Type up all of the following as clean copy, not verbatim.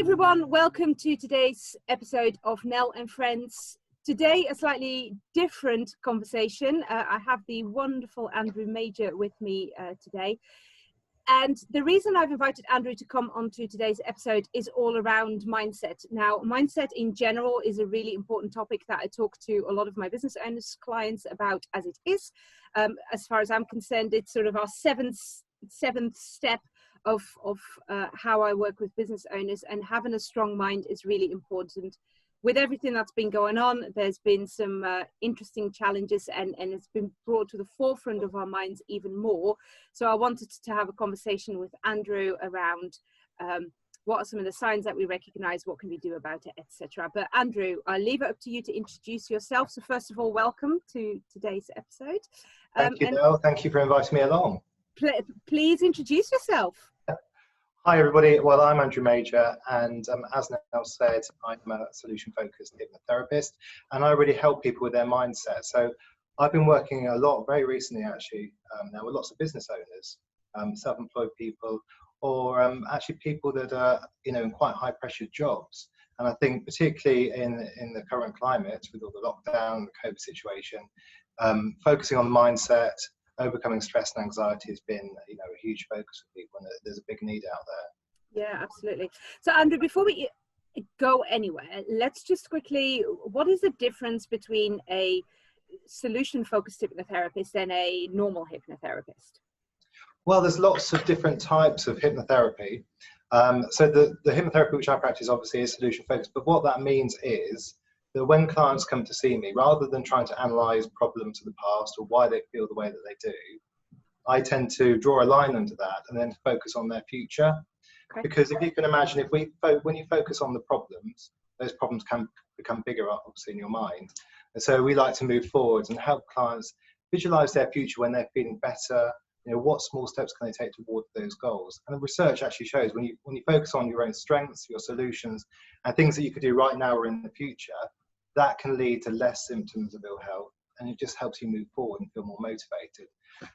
everyone, welcome to today's episode of Nell and Friends. Today, a slightly different conversation. I have the wonderful Andrew Major with me today. And the reason I've invited Andrew to come onto today's episode is all around mindset. Now, mindset in general is a really important topic that I talk to a lot of my business owners, clients about as it is. As far as I'm concerned, it's sort of our seventh step of how I work with business owners, and having a strong mind is really important. With everything that's been going on, there's been some interesting challenges, and it's been brought to the forefront of our minds even more. So I wanted to have a conversation with Andrew around what are some of the signs that we recognize, what can we do about it, etc. But Andrew, I'll leave it up to you to introduce yourself. So first of all, welcome to today's episode. Thank you, Nell. Thank you for inviting me along. Please introduce yourself. Hi, everybody. Well, I'm Andrew Major, and as Nell said, I'm a solution-focused hypnotherapist, and I really help people with their mindset. So I've been working a lot, very recently actually, now with lots of business owners, self-employed people, or actually people that are, in quite high-pressure jobs. And I think particularly in the current climate, with all the lockdown, the COVID situation, focusing on the mindset, overcoming stress and anxiety has been, a huge focus for people, and there's a big need out there. Yeah, absolutely. So, Andrew, before we go anywhere, let's just quickly, what is the difference between a solution-focused hypnotherapist and a normal hypnotherapist? Well, there's lots of different types of hypnotherapy. So the hypnotherapy which I practice obviously is solution-focused, but what that means is that when clients come to see me, rather than trying to analyze problems of the past or why they feel the way that they do, I tend to draw a line under that and then focus on their future. Okay. Because if you can imagine, when you focus on the problems, those problems can become bigger, obviously, in your mind. And so we like to move forward and help clients visualize their future when they're feeling better. What small steps can they take toward those goals? And the research actually shows when you focus on your own strengths, your solutions, and things that you could do right now or in the future, that can lead to less symptoms of ill health, and it just helps you move forward and feel more motivated.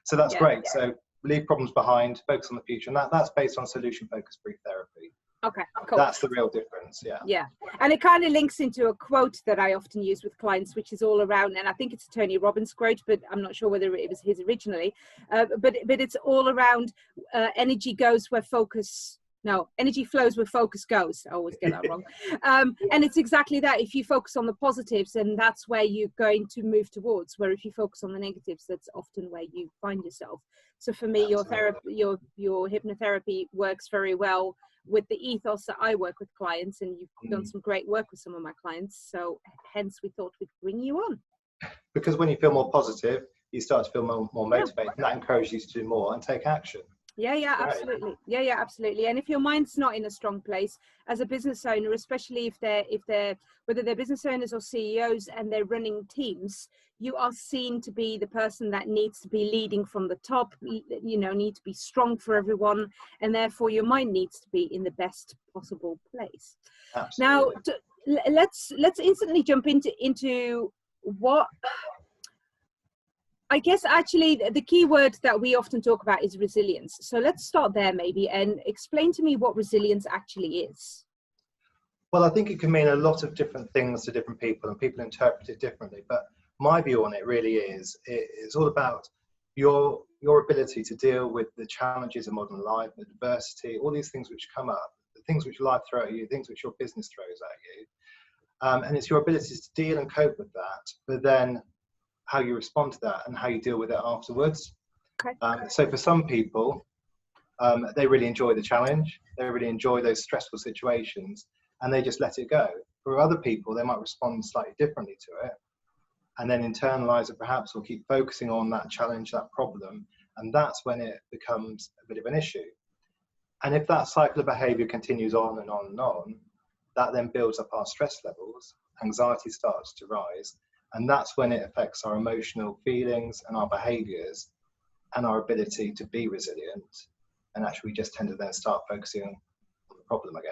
So that's great. Yeah. So leave problems behind, focus on the future, and that's based on solution-focused brief therapy. Okay, cool. That's the real difference, yeah. Yeah, and it kind of links into a quote that I often use with clients, which is all around, and I think it's a Tony Robbins quote, but I'm not sure whether it was his originally, but it's all around energy flows where focus goes. I always get that wrong. And it's exactly that. If you focus on the positives, then that's where you're going to move towards, where if you focus on the negatives, that's often where you find yourself. So for me, your hypnotherapy works very well with the ethos that I work with clients, and you've done some great work with some of my clients. So hence we thought we'd bring you on. Because when you feel more positive, you start to feel more motivated, and that encourages you to do more and take action. Yeah, absolutely. Yeah, absolutely. And if your mind's not in a strong place as a business owner, especially if they're whether they're business owners or CEOs and they're running teams, you are seen to be the person that needs to be leading from the top, need to be strong for everyone, and therefore your mind needs to be in the best possible place. Absolutely. Now, let's instantly jump into what I guess actually the key word that we often talk about is resilience. So let's start there maybe and explain to me what resilience actually is. Well, I think it can mean a lot of different things to different people, and people interpret it differently. But my view on it really is, it's all about your ability to deal with the challenges of modern life, the adversity, all these things which come up, the things which life throws at you, things which your business throws at you. And it's your ability to deal and cope with that, but then how you respond to that and how you deal with it afterwards. Okay. So for some people, they really enjoy the challenge, they really enjoy those stressful situations, and they just let it go. For other people, they might respond slightly differently to it, and then internalize it perhaps, or keep focusing on that challenge, that problem, and that's when it becomes a bit of an issue. And if that cycle of behavior continues on and on and on, that then builds up our stress levels, anxiety starts to rise, and that's when it affects our emotional feelings and our behaviors and our ability to be resilient. And actually we just tend to then start focusing on the problem again.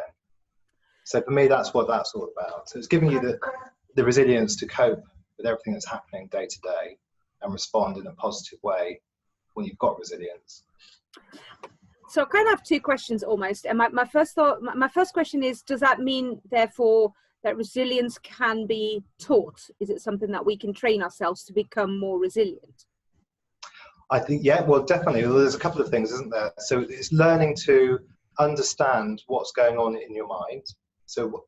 So for me, that's what that's all about. So it's giving you the resilience to cope with everything that's happening day to day and respond in a positive way when you've got resilience. So I kind of have two questions almost. And my first question is, does that mean therefore that resilience can be taught? Is it something that we can train ourselves to become more resilient? I think, yeah, well, definitely. Well, there's a couple of things, isn't there? So it's learning to understand what's going on in your mind. So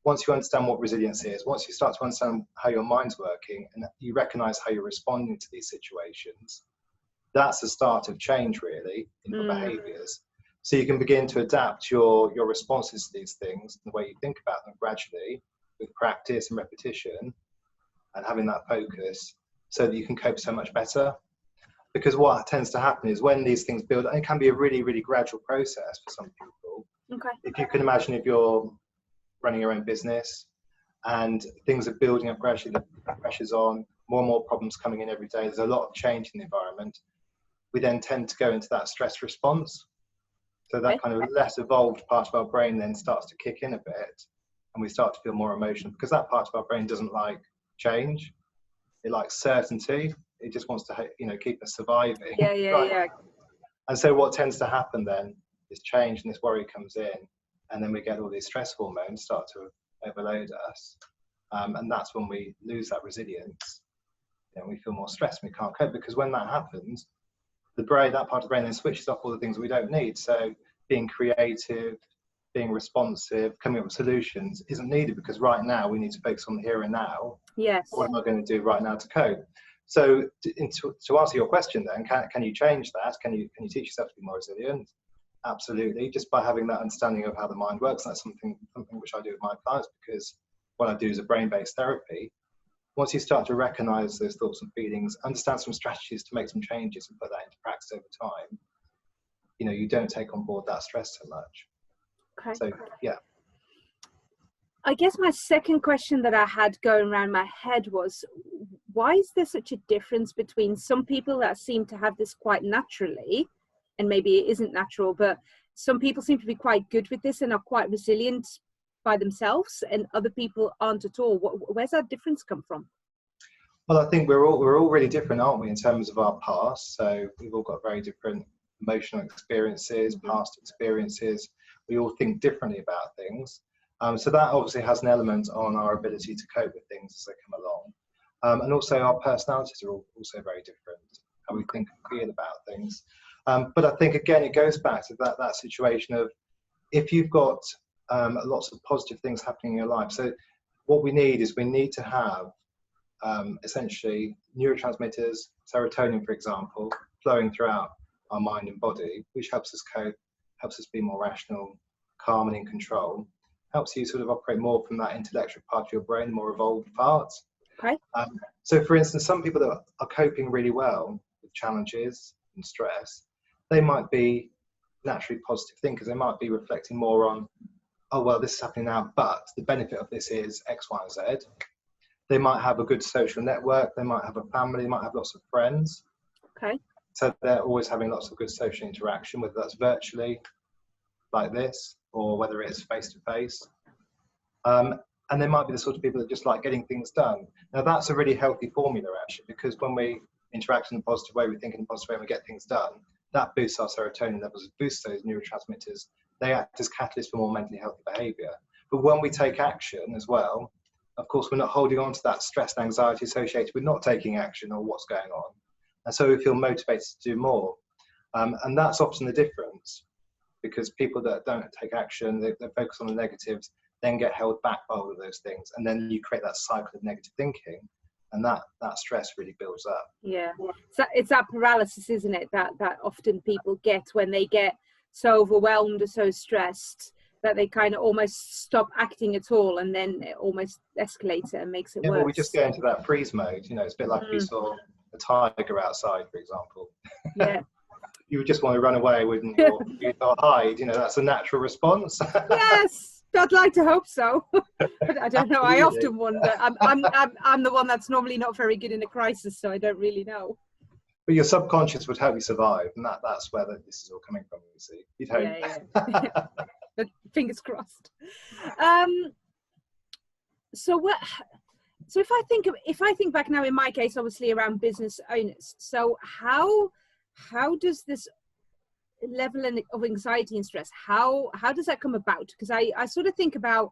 once you understand what resilience is, once you start to understand how your mind's working and you recognize how you're responding to these situations, that's the start of change, really, in your behaviors. So you can begin to adapt your responses to these things, the way you think about them gradually, with practice and repetition, and having that focus, so that you can cope so much better. Because what tends to happen is when these things build, and it can be a really, really gradual process for some people. Okay. If you can imagine, if you're running your own business and things are building up gradually, the pressure's on, more and more problems coming in every day, there's a lot of change in the environment, we then tend to go into that stress response. So that kind of less evolved part of our brain then starts to kick in a bit, and we start to feel more emotional, because that part of our brain doesn't like change. It likes certainty. It just wants to, keep us surviving. Yeah. And so what tends to happen then is change, and this worry comes in, and then we get all these stress hormones start to overload us. And that's when we lose that resilience. We feel more stressed and we can't cope, because when that happens, the brain, that part of the brain, then switches off all the things we don't need. So being creative, being responsive, coming up with solutions isn't needed, because right now we need to focus on the here and now. Yes. What am I going to do right now to cope? So to answer your question then, can you change that? Can you teach yourself to be more resilient? Absolutely, just by having that understanding of how the mind works. That's something which I do with my clients, because what I do is a brain-based therapy. Once you start to recognize those thoughts and feelings, understand some strategies to make some changes and put that into practice over time, you don't take on board that stress so much. Okay. So, yeah. I guess my second question that I had going around my head was, why is there such a difference between some people that seem to have this quite naturally, and maybe it isn't natural, but some people seem to be quite good with this and are quite resilient by themselves, and other people aren't at all? Where's that difference come from? Well, I think we're all really different, aren't we, in terms of our past? So we've all got very different emotional experiences, past experiences. We all think differently about things. So that obviously has an element on our ability to cope with things as they come along. And also our personalities are also very different, how we think and feel about things. But I think, again, it goes back to that situation of, if you've got lots of positive things happening in your life. So what we need to have essentially neurotransmitters, serotonin, for example, flowing throughout our mind and body, which helps us cope, helps us be more rational, calm and in control, helps you sort of operate more from that intellectual part of your brain, more evolved parts. Okay. So for instance, some people that are coping really well with challenges and stress, they might be naturally positive thinkers. They might be reflecting more on, oh, well, this is happening now, but the benefit of this is X, Y, and Z. They might have a good social network. They might have a family. They might have lots of friends. Okay. So they're always having lots of good social interaction, whether that's virtually, like this, or whether it's face-to-face. And they might be the sort of people that just like getting things done. Now, that's a really healthy formula, actually, because when we interact in a positive way, we think in a positive way, and we get things done, that boosts our serotonin levels, it boosts those neurotransmitters. They act as catalysts for more mentally healthy behavior. But when we take action as well, of course, we're not holding on to that stress and anxiety associated with not taking action or what's going on. And so we feel motivated to do more. And that's often the difference, because people that don't take action, they focus on the negatives, then get held back by all of those things. And then you create that cycle of negative thinking, and that stress really builds up. Yeah. So it's that paralysis, isn't it, that often people get when they get so overwhelmed or so stressed that they kind of almost stop acting at all, and then it almost escalates it and makes it worse. Well, we just go into that freeze mode. It's a bit like if you saw a tiger outside, for example. Yeah. You would just want to run away, wouldn't you? You thought hide. That's a natural response. Yes, I'd like to hope so. But I don't know. I often wonder. I'm the one that's normally not very good in a crisis, so I don't really know. But your subconscious would help you survive, and that's where this is all coming from. You see, you'd hope. Yeah. But fingers crossed. So if I think back now, in my case, obviously around business owners. So how does this level of anxiety and stress, how does that come about? Because I sort of think about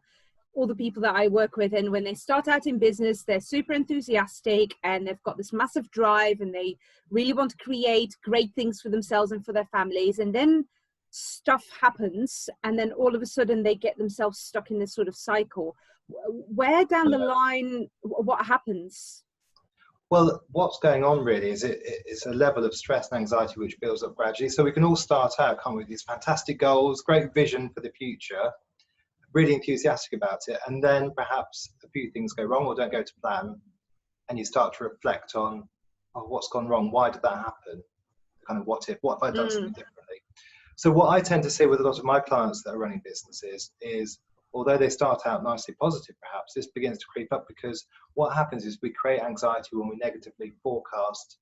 all the people that I work with, and when they start out in business, they're super enthusiastic and they've got this massive drive and they really want to create great things for themselves and for their families, and then stuff happens and then all of a sudden they get themselves stuck in this sort of cycle. Where down the line, what happens? Well, what's going on really is it's a level of stress and anxiety which builds up gradually. So we can all start out, can't we, with these fantastic goals, great vision for the future, really enthusiastic about it, and then perhaps a few things go wrong or don't go to plan, and you start to reflect on, oh, what's gone wrong? Why did that happen? Kind of what have I done something differently? So what I tend to see with a lot of my clients that are running businesses is, although they start out nicely positive, perhaps this begins to creep up, because what happens is we create anxiety when we negatively forecast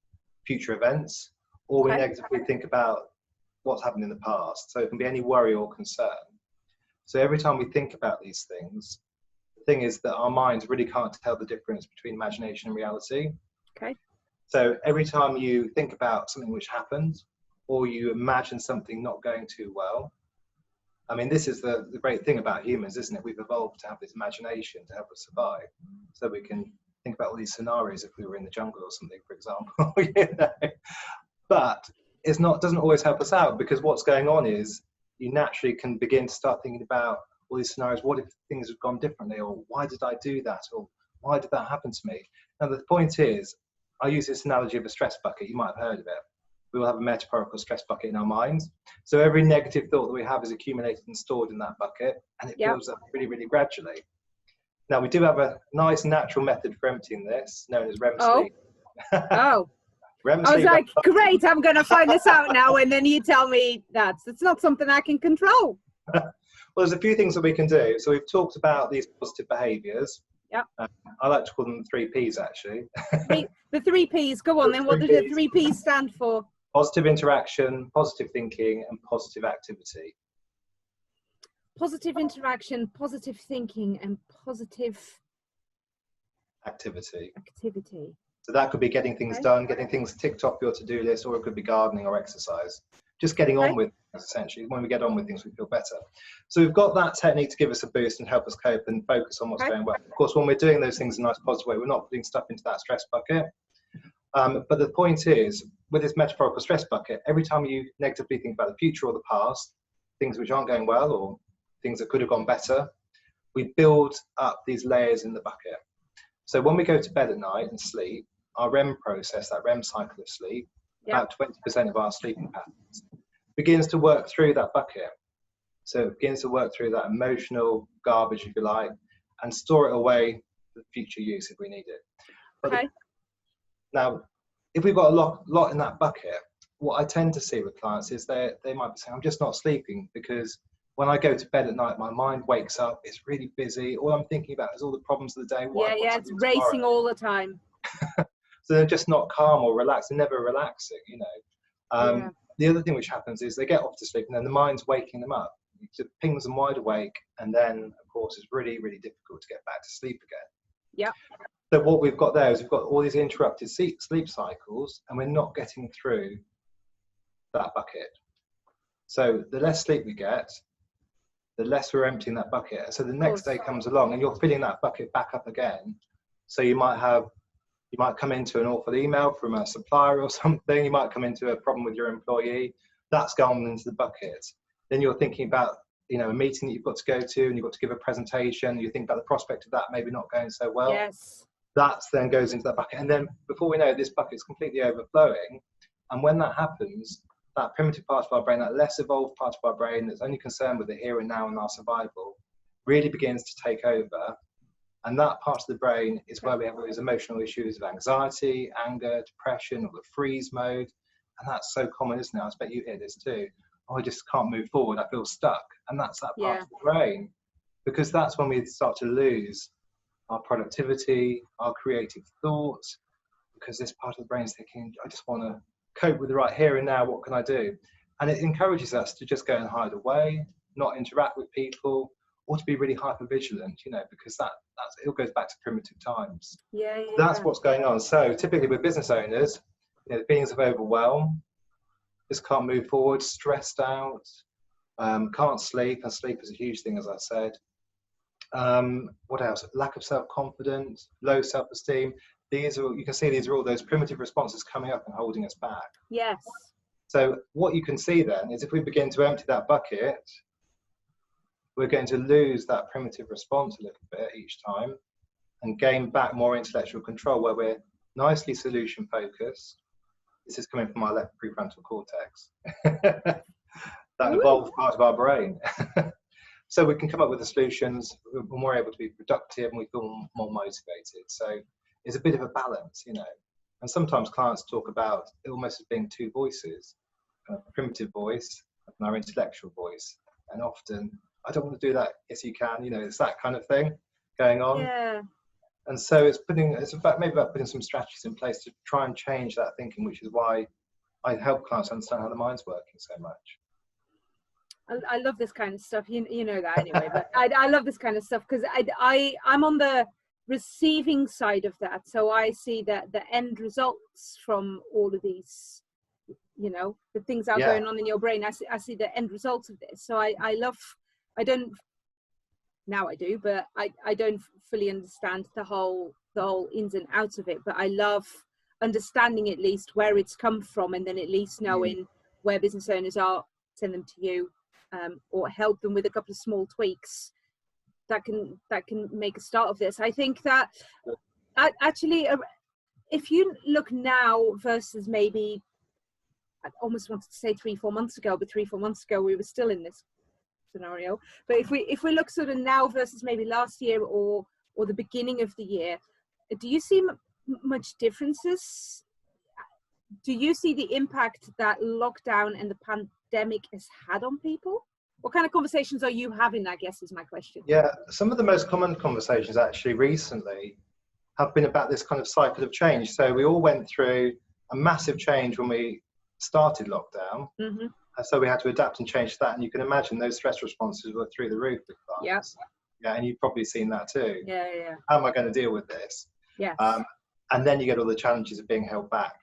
future events, or we negatively think about what's happened in the past. So it can be any worry or concern. So every time we think about these things, the thing is that our minds really can't tell the difference between imagination and reality. Okay. So every time you think about something which happened, or you imagine something not going too well, I mean, this is the great thing about humans, isn't it? We've evolved to have this imagination to help us survive. So we can think about all these scenarios if we were in the jungle or something, for example. You know? But doesn't always help us out, because what's going on is you naturally can begin to start thinking about all these scenarios. What if things have gone differently? Or why did I do that? Or why did that happen to me? Now, the point is, I use this analogy of a stress bucket. You might have heard of it. We will have a metaphorical stress bucket in our minds. So every negative thought that we have is accumulated and stored in that bucket, and it builds up really, really gradually. Now, we do have a nice natural method for emptying this, known as REM sleep. Oh. REM I was sleep, like, great, I'm going to find this out now. And then you tell me it's not something I can control. Well, there's a few things that we can do. So we've talked about these positive behaviours. Yeah. I like to call them 3 Ps, actually. The 3 Ps. Go on, then. What do the 3 Ps stand for? Positive interaction, positive thinking, and positive activity. Positive interaction, positive thinking, and positive activity. So that could be getting things done, getting things ticked off your to-do list, or it could be gardening or exercise. Just getting on with things, essentially. When we get on with things, we feel better. So we've got that technique to give us a boost and help us cope and focus on what's going well. Of course, when we're doing those things in a nice positive way, we're not putting stuff into that stress bucket. But the point is, with this metaphorical stress bucket, every time you negatively think about the future or the past, things which aren't going well or things that could have gone better, we build up these layers in the bucket. So when we go to bed at night and sleep, our REM process, that REM cycle of sleep, about 20% of our sleeping patterns, begins to work through that bucket. So it begins to work through that emotional garbage, if you like, and store it away for future use if we need it. But now, if we've got a lot in that bucket, what I tend to see with clients is they might be saying, I'm just not sleeping because when I go to bed at night, my mind wakes up, it's really busy. All I'm thinking about is all the problems of the day. It's racing all the time. So they're just not calm or relaxed. They're never relaxing, you know. The other thing which happens is they get off to sleep and then the mind's waking them up. It pings them wide awake, and then, of course, it's really, really difficult to get back to sleep again. Yeah. So what we've got there is we've got all these interrupted sleep cycles, and we're not getting through that bucket. So the less sleep we get, the less we're emptying that bucket. So the next day comes along and you're filling that bucket back up again. So you might come into an awful email from a supplier or something. You might come into a problem with your employee. That's gone into the bucket. Then you're thinking about, you know, a meeting that you've got to go to and you've got to give a presentation. You think about the prospect of that maybe not going so well. Yes. That then goes into that bucket. And then before we know it, this bucket's completely overflowing. And when that happens, that primitive part of our brain, that less evolved part of our brain that's only concerned with the here and now and our survival, really begins to take over. And that part of the brain is where we have all these emotional issues of anxiety, anger, depression, or the freeze mode. And that's so common, isn't it? I expect you hear this too. Oh, I just can't move forward. I feel stuck. And that's that part of the brain. Because that's when we start to lose our productivity, our creative thoughts, because this part of the brain is thinking, I just want to cope with the right here and now. What can I do? And it encourages us to just go and hide away, not interact with people, or to be really hyper vigilant, you know, because it all goes back to primitive times. That's what's going on. So typically with business owners, you know, the feelings of overwhelm, just can't move forward, stressed out, can't sleep, and sleep is a huge thing, as I said. What else? Lack of self-confidence, low self-esteem. These are, you can see these are all those primitive responses coming up and holding us back. Yes. So what you can see then is if we begin to empty that bucket, we're going to lose that primitive response a little bit each time and gain back more intellectual control, where we're nicely solution focused. This is coming from our left prefrontal cortex. That evolved part of our brain. So we can come up with the solutions, we're more able to be productive, and we feel more motivated. So it's a bit of a balance, you know. And sometimes clients talk about it almost as being two voices, a primitive voice and our intellectual voice. And often, I don't want to do that. Yes, you can. You know, it's that kind of thing going on. Yeah. And so it's about maybe about putting some strategies in place to try and change that thinking, which is why I help clients understand how the mind's working so much. I love this kind of stuff. You know that anyway, but I love this kind of stuff because I'm on the receiving side of that. So I see that the end results from all of these, you know, the things that are going on in your brain. I see the end results of this. So I don't, now I do, but I don't fully understand the whole ins and outs of it. But I love understanding at least where it's come from, and then at least knowing where business owners are, send them to you. Or help them with a couple of small tweaks that can make a start of this. I think that actually, if you look now versus maybe, I almost wanted to say 3-4 months ago, but 3-4 months ago we were still in this scenario. But if we look sort of now versus maybe last year or the beginning of the year, do you see much differences? Do you see the impact that lockdown and the pandemic has had on people? What kind of conversations are you having, I guess, is my question. Yeah, some of the most common conversations actually recently have been about this kind of cycle of change. So we all went through a massive change when we started lockdown. And so we had to adapt and change that. And you can imagine those stress responses were through the roof with clients. Yeah, and you've probably seen that too. Yeah. How am I going to deal with this? Yes. And then you get all the challenges of being held back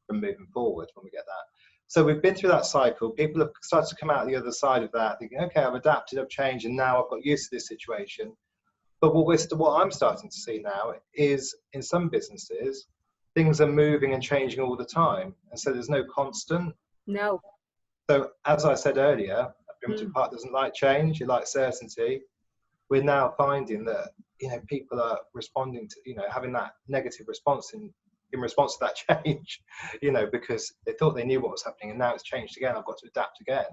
from moving forward when we get that. So we've been through that cycle. People have started to come out the other side of that, thinking, okay, I've adapted, I've changed, and now I've got used to this situation. But what I'm starting to see now is in some businesses, things are moving and changing all the time. And so there's no constant. No. So as I said earlier, a primitive part doesn't like change, it likes certainty. We're now finding that, you know, people are responding to, you know, having that negative response in response to that change, you know, because they thought they knew what was happening and now it's changed again. I've got to adapt again.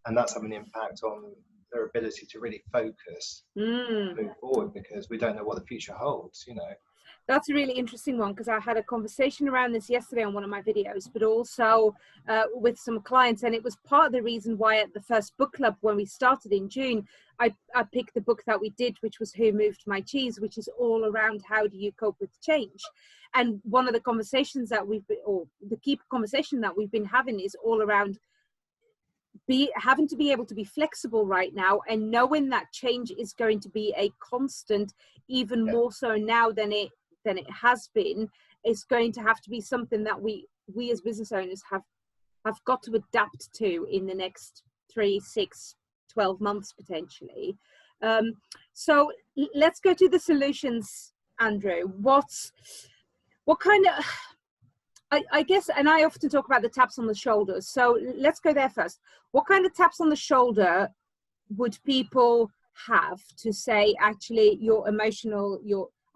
And that's having an impact on their ability to really focus, move forward, because we don't know what the future holds, you know. That's a really interesting one, because I had a conversation around this yesterday on one of my videos, but also with some clients. And it was part of the reason why at the first book club, when we started in June, I picked the book that we did, which was Who Moved My Cheese, which is all around how do you cope with change. And one of the conversations that the key conversation that we've been having is all around having to be able to be flexible right now, and knowing that change is going to be a constant, even more so now than it has been. It's going to have to be something that we as business owners have got to adapt to in the next 3, 6, 12 months potentially. So let's go to the solutions, Andrew. What kind of, I guess, and I often talk about the taps on the shoulders. So let's go there first. What kind of taps on the shoulder would people have to say, actually,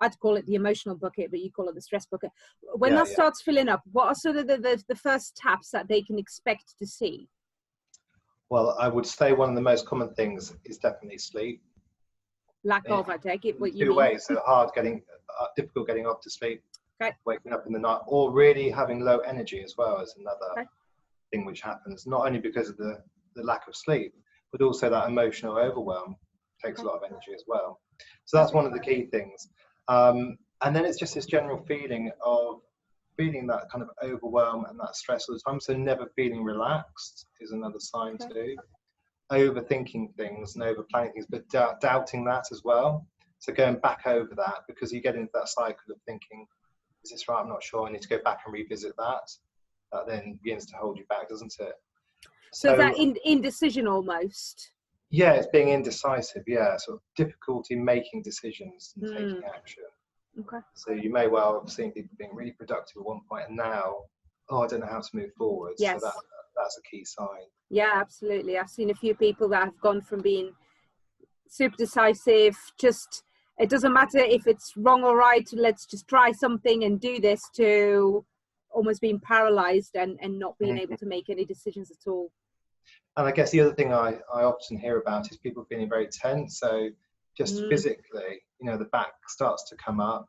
I'd call it the emotional bucket, but you call it the stress bucket. When that starts filling up, what are sort of the first taps that they can expect to see? Well, I would say one of the most common things is definitely sleep. Lack of, I take it. What you mean? Two ways. So difficult getting off to sleep. Okay. Waking up in the night, or really having low energy as well is another thing which happens, not only because of the lack of sleep, but also that emotional overwhelm takes a lot of energy as well. So that's one of the key things. And then it's just this general feeling that kind of overwhelm and that stress all the time. So never feeling relaxed is another sign too. Overthinking things and over planning things, but doubting that as well. So going back over that, because you get into that cycle of thinking, is this right? I'm not sure. I need to go back and revisit that. that then begins to hold you back, doesn't it? So that indecision almost. Yeah, it's being indecisive. Yeah, sort of difficulty making decisions and taking action. Okay. So you may well have seen people being really productive at one point, and now, I don't know how to move forward. Yes. So that's a key sign. Yeah, absolutely. I've seen a few people that have gone from being super decisive, just it doesn't matter if it's wrong or right, let's just try something and do this, to almost being paralyzed and not being able to make any decisions at all. And I guess the other thing I often hear about is people feeling very tense. So just physically, the back starts to come up,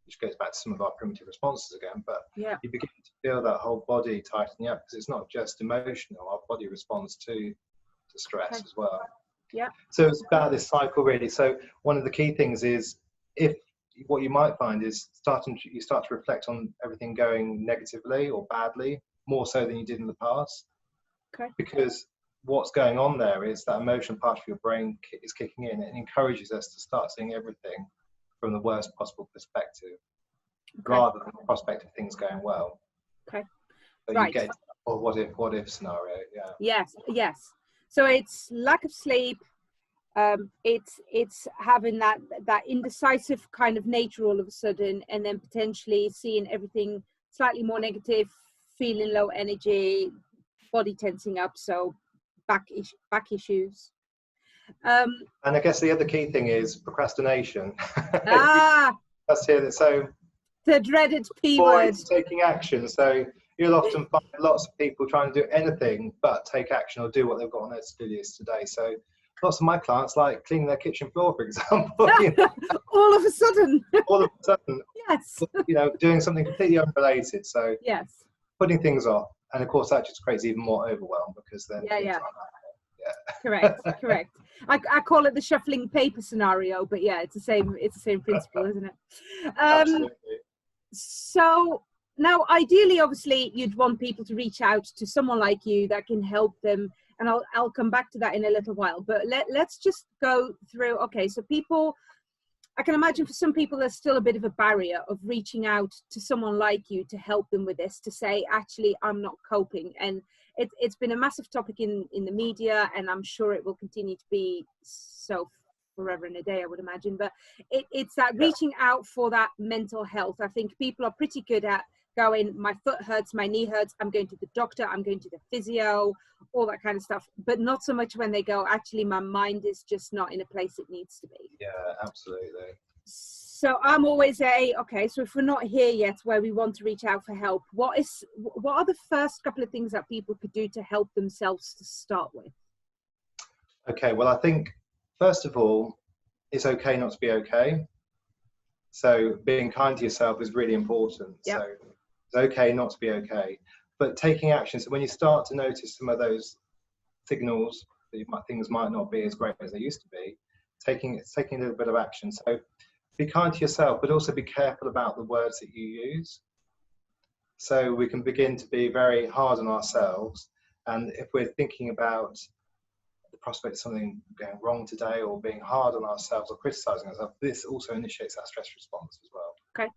which goes back to some of our primitive responses again. But you begin to feel that whole body tightening up, because it's not just emotional. Our body responds to stress as well. Yeah. So it's about this cycle, really. So one of the key things is, if what you might find is you start to reflect on everything going negatively or badly, more so than you did in the past. Okay. Because what's going on there is that emotional part of your brain is kicking in, and encourages us to start seeing everything from the worst possible perspective, rather than the prospect of things going well. Okay. So you get a what if scenario. Yeah. Yes. So it's lack of sleep. It's having that indecisive kind of nature all of a sudden, and then potentially seeing everything slightly more negative, feeling low energy, body tensing up, so back issues. And I guess the other key thing is procrastination. That's it. So the dreaded P word. Taking action. So you'll often find lots of people trying to do anything but take action or do what they've got on their to-do list today. So lots of my clients like cleaning their kitchen floor, for example. All of a sudden. Yes. Doing something completely unrelated. So yes, putting things off, and of course that just creates even more overwhelm, because then correct. I call it the shuffling paper scenario, but yeah, it's the same principle, isn't it? Absolutely. So now, ideally, obviously, you'd want people to reach out to someone like you that can help them, and I'll come back to that in a little while. But let's just go through. Okay, so people, I can imagine for some people there's still a bit of a barrier of reaching out to someone like you to help them with this, to say, actually, I'm not coping. And it's been a massive topic in the media, and I'm sure it will continue to be so forever and a day, I would imagine. But it's that reaching out for that mental health. I think people are pretty good at going, my foot hurts, my knee hurts, I'm going to the doctor, I'm going to the physio, all that kind of stuff, but not so much when they go, actually my mind is just not in a place it needs to be. Yeah, absolutely. So I'm always okay, so if we're not here yet where we want to reach out for help, what are the first couple of things that people could do to help themselves to start with? Okay, well, I think first of all, it's okay not to be okay. So being kind to yourself is really important. Yep. So it's okay not to be okay, but taking action. So when you start to notice some of those signals that things might not be as great as they used to be, taking a little bit of action. So be kind to yourself, but also be careful about the words that you use. So we can begin to be very hard on ourselves, and if we're thinking about the prospect of something going wrong today, or being hard on ourselves or criticizing ourselves, this also initiates that stress response as well. Okay.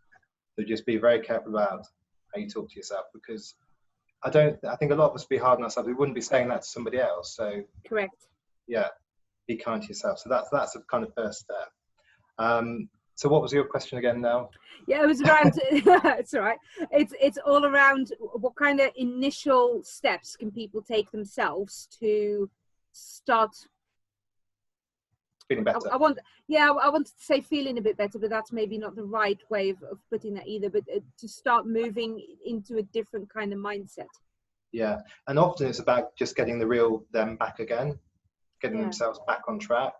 So just be very careful about how you talk to yourself, because I think a lot of us be hard on ourselves. We wouldn't be saying that to somebody else. So correct. Yeah, be kind to yourself. So that's the kind of first step. So what was your question again now? Yeah, it was around, it's all right. It's all around what kind of initial steps can people take themselves to start feeling better. I wanted to say feeling a bit better, but that's maybe not the right way of putting that either, but to start moving into a different kind of mindset. Yeah, and often it's about just getting the real them back again, getting themselves back on track.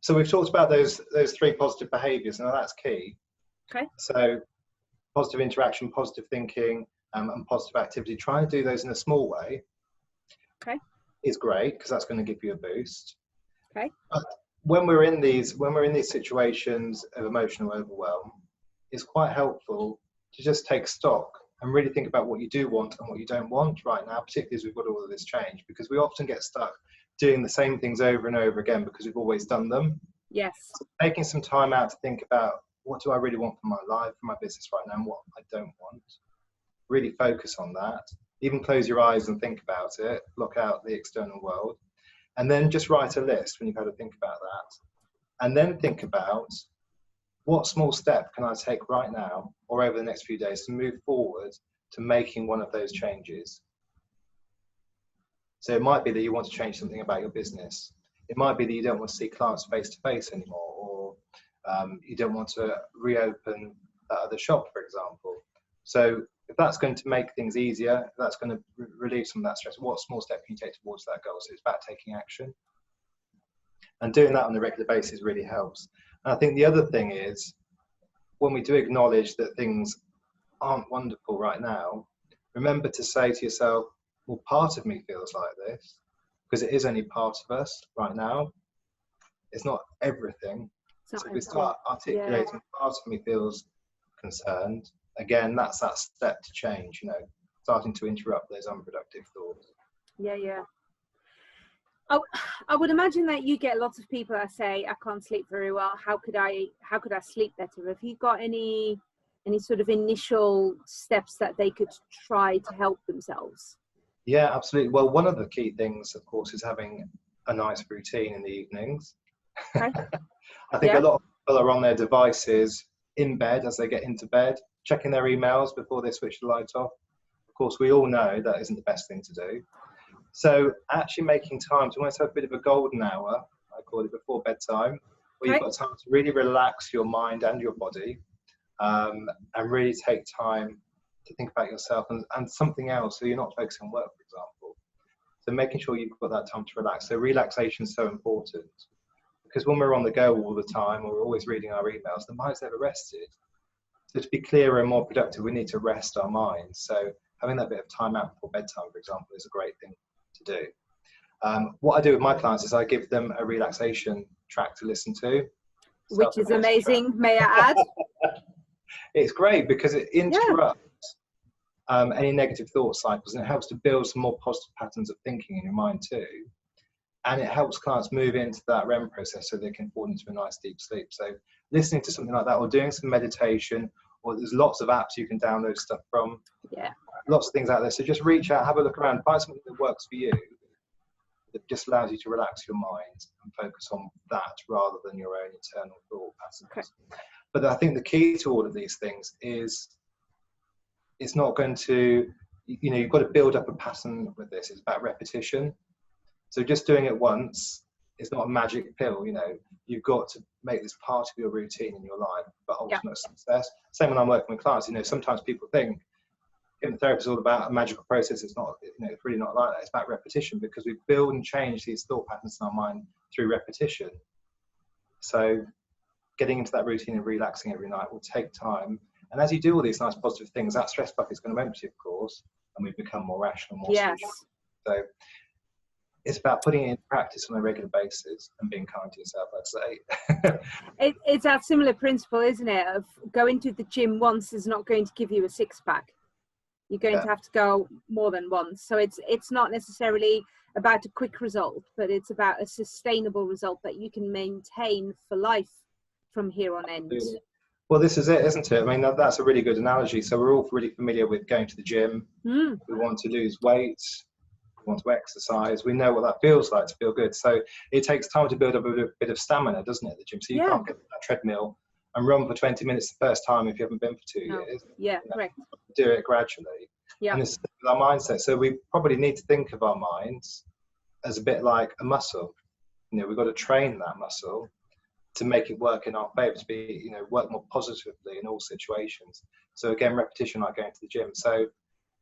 So we've talked about those three positive behaviors. Now that's key. Okay. So positive interaction, positive thinking, and positive activity. Try and do those in a small way. Okay. Is great, because that's going to give you a boost. Okay. But when we're in these situations of emotional overwhelm, it's quite helpful to just take stock and really think about what you do want and what you don't want right now, particularly as we've got all of this change, because we often get stuck doing the same things over and over again because we've always done them. Yes. So taking some time out to think about, what do I really want for my life, for my business right now, and what I don't want. Really focus on that. Even close your eyes and think about it, block out the external world, and then just write a list when you've had to think about that. And then think about, what small step can I take right now or over the next few days to move forward to making one of those changes? So it might be that you want to change something about your business. It might be that you don't want to see clients face to face anymore, or you don't want to reopen that other shop, for example. So if that's going to make things easier, if that's going to relieve some of that stress, what small step can you take towards that goal? So it's about taking action. And doing that on a regular basis really helps. And I think the other thing is, when we do acknowledge that things aren't wonderful right now, remember to say to yourself, well, part of me feels like this, because it is only part of us right now. It's not everything. So if we start articulating, part of me feels concerned, again, that's that step to change, you know, starting to interrupt those unproductive thoughts. Yeah. I would imagine that you get lots of people that say, I can't sleep very well. How could I sleep better? Have you got any sort of initial steps that they could try to help themselves? Yeah, absolutely. Well, one of the key things, of course, is having a nice routine in the evenings. Okay. I think a lot of people are on their devices in bed as they get into bed, checking their emails before they switch the light off. Of course, we all know that isn't the best thing to do. So actually making time to almost have a bit of a golden hour, I call it, before bedtime, where you've got time to really relax your mind and your body, and really take time to think about yourself and something else, so you're not focusing on work, for example. So making sure you've got that time to relax. So relaxation is so important, because when we're on the go all the time, or we're always reading our emails, the mind's never rested. So to be clearer and more productive, we need to rest our minds. So having that bit of time out before bedtime, for example, is a great thing to do. What I do with my clients is I give them a relaxation track to listen to. Which is amazing, may I add? It's great because it interrupts any negative thought cycles, and it helps to build some more positive patterns of thinking in your mind too. And it helps clients move into that REM process so they can fall into a nice deep sleep. So listening to something like that, or doing some meditation, or there's lots of apps you can download stuff from. Yeah. Lots of things out there. So just reach out, have a look around, find something that works for you, that just allows you to relax your mind and focus on that rather than your own internal thought patterns. Okay. But I think the key to all of these things is, it's not going to, you know, you've got to build up a pattern with this. It's about repetition. So just doing it once is not a magic pill, you know. You've got to make this part of your routine in your life for ultimate success. Same when I'm working with clients, you know, sometimes people think hypnotherapy is all about a magical process. It's not, you know, it's really not like that. It's about repetition, because we build and change these thought patterns in our mind through repetition. So getting into that routine and relaxing every night will take time. And as you do all these nice positive things, that stress bucket's going to empty, of course, and we become more rational, more solution. So it's about putting it in practice on a regular basis and being kind to yourself, I'd say. It's that similar principle, isn't it, of going to the gym once is not going to give you a six-pack. You're going to have to go more than once. So it's not necessarily about a quick result, but it's about a sustainable result that you can maintain for life from here on end. Well, this is it, isn't it? I mean, that's a really good analogy. So we're all really familiar with going to the gym. We want to lose weight. We want to exercise. We know what that feels like to feel good. So it takes time to build up a bit of stamina, doesn't it, at the gym? So you can't get on that treadmill and run for 20 minutes the first time if you haven't been for 2 years. Yeah, correct. Do it gradually. Yeah. And it's our mindset. So we probably need to think of our minds as a bit like a muscle. You know, we've got to train that muscle to make it work in our favor, to be, you know, work more positively in all situations. So again, repetition, like going to the gym. So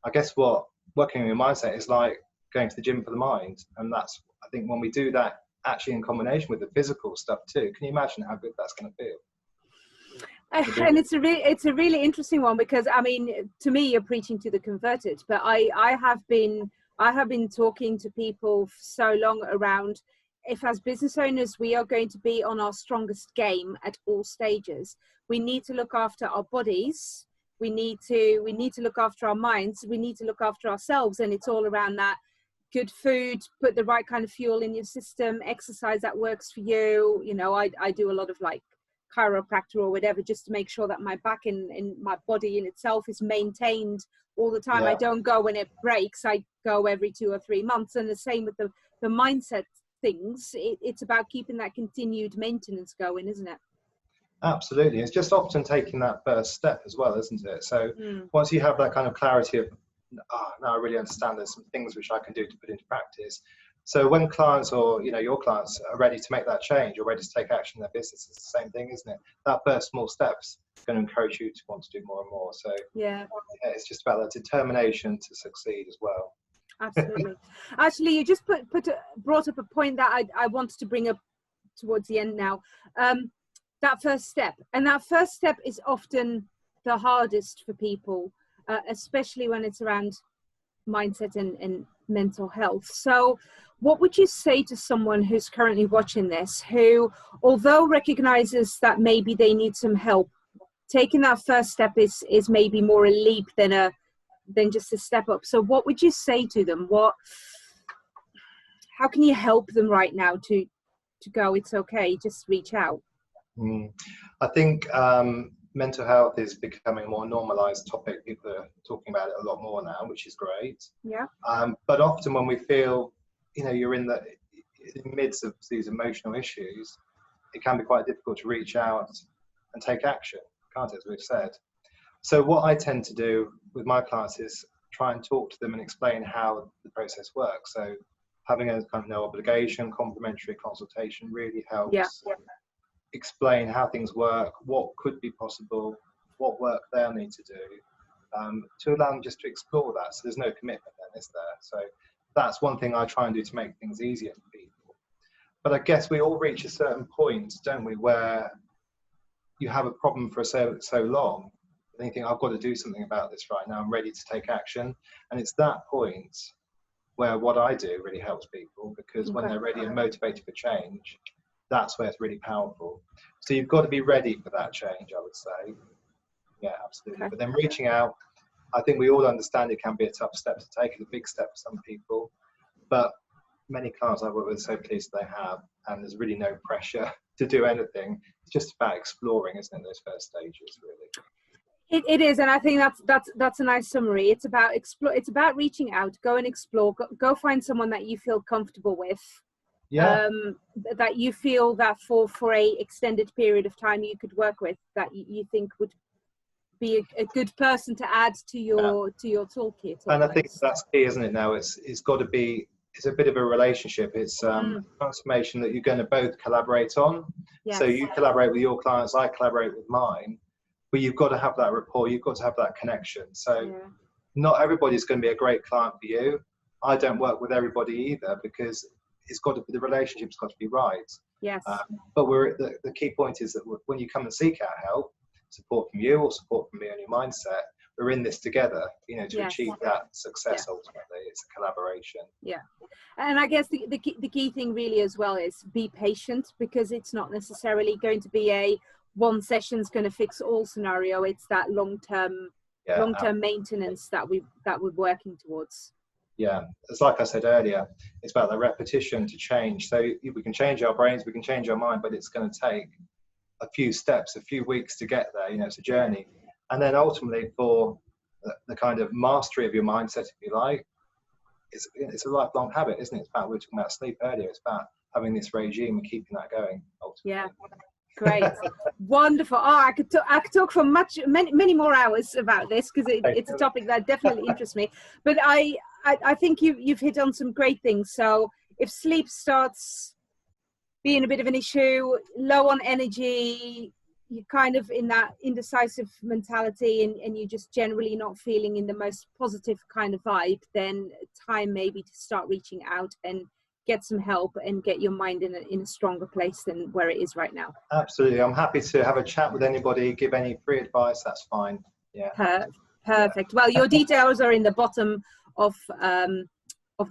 I guess what working on your mindset is like going to the gym for the mind. And that's, I think, when we do that actually in combination with the physical stuff too, can you imagine how good that's going to feel? And it's a really interesting one, because I mean, to me, you're preaching to the converted, but I have been talking to people for so long around, if as business owners we are going to be on our strongest game at all stages, we need to look after our bodies, we need to look after our minds, we need to look after ourselves. And it's all around that: good food, put the right kind of fuel in your system, exercise that works for you. You know, I do a lot of like chiropractor or whatever, just to make sure that my back and my body in itself is maintained all the time. I don't go when it breaks. I go every 2 or 3 months. And the same with the mindset things. It's about keeping that continued maintenance going, isn't it? Absolutely. It's just often taking that first step as well, isn't it? So once you have that kind of clarity of, now I really understand there's some things which I can do to put into practice. So when clients or, your clients are ready to make that change or ready to take action in their business, it's the same thing, isn't it? That first small step's going to encourage you to want to do more and more. So it's just about that determination to succeed as well. Absolutely. Actually, you just brought up a point that I wanted to bring up towards the end now. That first step. And that first step is often the hardest for people, especially when it's around mindset and mental health. So what would you say to someone who's currently watching this, who, although recognizes that maybe they need some help, taking that first step is maybe more a leap than just a step up? So what would you say to them? How can you help them right now to go, it's okay, just reach out? I think mental health is becoming a more normalized topic. People are talking about it a lot more now, which is great. Yeah. But often when we feel, you're in the midst of these emotional issues, it can be quite difficult to reach out and take action, can't it, as we've said. So what I tend to do with my clients is try and talk to them and explain how the process works. So having a kind of no obligation, complimentary consultation really helps. Explain how things work, what could be possible, what work they'll need to do, to allow them just to explore that. So there's no commitment then, is there? So that's one thing I try and do to make things easier for people. But I guess we all reach a certain point, don't we, where you have a problem for so long, and you think, I've got to do something about this right now, I'm ready to take action. And it's that point where what I do really helps people, because when they're ready and motivated for change, that's where it's really powerful. So you've got to be ready for that change, I would say. Yeah, absolutely. But then reaching out, I think we all understand it can be a tough step to take. It's a big step for some people, but many clients I work with are so pleased they have, and there's really no pressure to do anything. It's just about exploring, isn't it, those first stages, really. It is, and I think that's a nice summary. It's about it's about reaching out, go and explore, go find someone that you feel comfortable with. That you feel that for a extended period of time you could work with, that you think would be a good person to add to your toolkit. And I think that's key, isn't it? Now it's got to be, it's a bit of a relationship. It's transformation that you're going to both collaborate on. So you collaborate with your clients, I collaborate with mine, but you've got to have that rapport, you've got to have that connection. So not everybody's going to be a great client for you. I don't work with everybody either, because it's got to be, the relationship's got to be right. But the key point is that when you come and seek out help, support from you or support from me on your mindset, we're in this together, to achieve that success. Ultimately, it's a collaboration. And I guess the key thing really as well is be patient, because it's not necessarily going to be a one session's going to fix all scenario. It's that long-term maintenance that we're working towards. It's like I said earlier, it's about the repetition to change. So we can change our brains, we can change our mind, but it's going to take a few steps, a few weeks to get there. It's a journey. And then ultimately, for the kind of mastery of your mindset, if you like, it's a lifelong habit, isn't it? It's about, we were talking about sleep earlier, it's about having this regime and keeping that going, ultimately. Great. Wonderful. I could talk for many more hours about this, because it's a topic that definitely interests me. But I think you've hit on some great things. So if sleep starts being a bit of an issue, low on energy, you're kind of in that indecisive mentality, and you're just generally not feeling in the most positive kind of vibe, then time maybe to start reaching out and get some help and get your mind in a stronger place than where it is right now. Absolutely. I'm happy to have a chat with anybody, give any free advice, that's fine. Perfect. Well, your details are in the bottom of the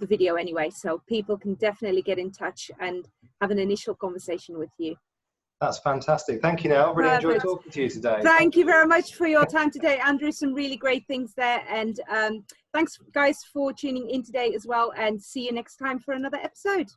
video anyway, so people can definitely get in touch and have an initial conversation with you. That's fantastic. Thank you, Nell. Really enjoyed talking to you today. Thank you very much for your time today, Andrew. Some really great things there. And thanks, guys, for tuning in today as well. And see you next time for another episode.